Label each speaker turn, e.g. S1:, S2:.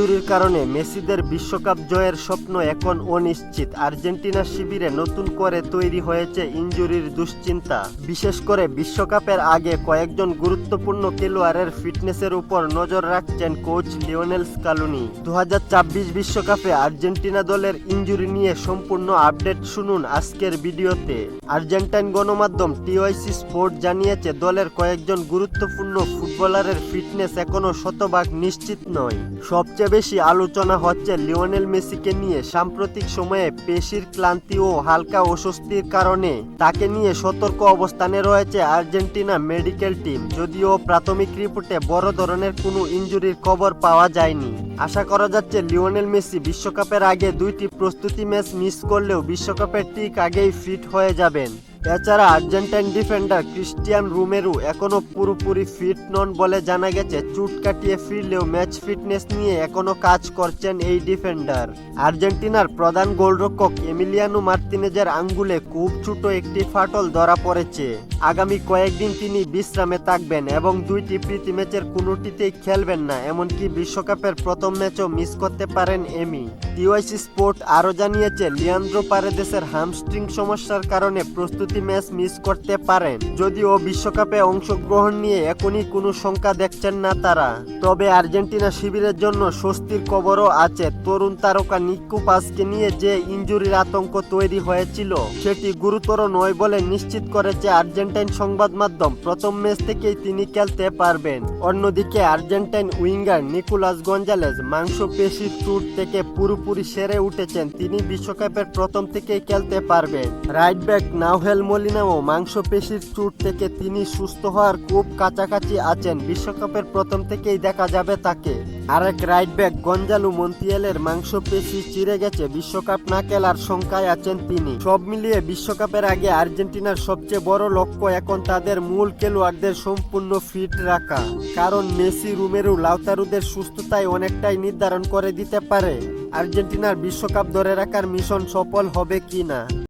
S1: ইনজুরির কারণে মেসিদের বিশ্বকাপ জয়ের স্বপ্ন এখন অনিশ্চিত। আর্জেন্টিনা শিবিরে নতুন করে তৈরি হয়েছে ইনজুরির দুশ্চিন্তা। বিশেষ করে বিশ্বকাপের আগে কয়েকজন গুরুত্বপূর্ণ খেলোয়াড়ের ফিটনেসের উপর নজর রাখছেন কোচ লিওনেল স্কালোনি। 2026 বিশ্বকাপে আর্জেন্টিনা দলের ইনজুরি নিয়ে সম্পূর্ণ আপডেট শুনুন আজকের ভিডিওতে। আর্জেন্টাইন গণমাধ্যম টিওআইসি স্পোর্ট জানিয়েছে দলের কয়েকজন গুরুত্বপূর্ণ ফুটবলারের ফিটনেস এখনো শতভাগ নিশ্চিত নয়। সবচেয়ে বেশি আলোচনা হচ্ছে লিওনেল মেসিকে নিয়ে। সাম্প্রতিক সময়ে পেশির ক্লান্তি ও হালকা অস্বস্তির কারণে তাকে নিয়ে সতর্ক অবস্থানে রয়েছে আর্জেন্টিনা মেডিকেল টিম। যদিও প্রাথমিক রিপোর্টে বড় ধরনের কোনো ইনজুরির খবর পাওয়া যায়নি। আশা করা যাচ্ছে লিওনেল মেসি বিশ্বকাপের আগে 2টি প্রস্তুতি ম্যাচ মিস করলেও বিশ্বকাপের ঠিক আগেই ফিট হয়ে যাবেন। এছাড়া আর্জেন্টাইন ডিফেন্ডার ক্রিস্টিয়ান রোমেরো এখনো পুরোপুরি ফিট নন বলে জানা গেছে। চোট কাটিয়ে ফিরলেও ম্যাচ ফিটনেস নিয়ে এখনো কাজ করছেন এই ডিফেন্ডার। আর্জেন্টিনার প্রধান গোলরক্ষক এমিলিয়ানো মার্তিনেজের আঙ্গুলে খুব ছোট একটি ফাটল ধরা পড়েছে। আগামী কয়েকদিন তিনি বিশ্রামে থাকবেন এবং 2টি প্রীতি ম্যাচের কোনোটিতেই খেলবেন না। এমনকি বিশ্বকাপের প্রথম ম্যাচও মিস করতে পারেন এমি। টিওআইসি স্পোর্ট আরও জানিয়েছে লিয়ান্দ্রো পারেদেসের হামস্ট্রিং সমস্যার কারণে প্রস্তুতি ম্যাচ মিস করতে পারেন। যদিও বিশ্বকাপে অংশগ্রহণ নিয়ে এখনই কোনো শঙ্কা দেখছেন না তারা। তবে আর্জেন্টিনা শিবিরের জন্য স্বস্তির খবরও আছে। তরুণ তারকা নিকো পাসকে নিয়ে যে ইনজুরির আতঙ্ক তৈরি হয়েছিল সেটি গুরুতর নয় বলে নিশ্চিত করেছে আর্জেন্টাইন সংবাদ মাধ্যম। প্রথম ম্যাচ থেকেই তিনি খেলতে পারবেন। অন্যদিকে আর্জেন্টাইন উইঙ্গার নিকোলাস গঞ্জালেজ মাংসপেশির চোট থেকে পুরোপুরি সেরে উঠেছেন। তিনি বিশ্বকাপের প্রথম থেকেই খেলতে পারবেন। রাইট ব্যাক নাউহেল মলিনাও মাংসপেশির চোট থেকে তিনি সুস্থ হওয়ার খুব কাছাকাছি আছেন। বিশ্বকাপের প্রথম থেকেই দেখা যাবে তাকে। আরেক রাইট ব্যাক গঞ্জালো মন্তিয়ালের মাংসপেশি চিরে গেছে। বিশ্বকাপ না খেলার শঙ্কায় আছেন তিনি। সব মিলিয়ে বিশ্বকাপের আগে আর্জেন্টিনার সবচেয়ে বড় লক্ষ্য এখন তাদের মূল খেলোয়াড়দের সম্পূর্ণ ফিট রাখা। কারণ মেসি, রোমেরো, লাউতারোদের সুস্থতায় অনেকটাই নির্ধারণ করে দিতে পারে আর্জেন্টিনার বিশ্বকাপ ধরে রাখার মিশন সফল হবে কিনা।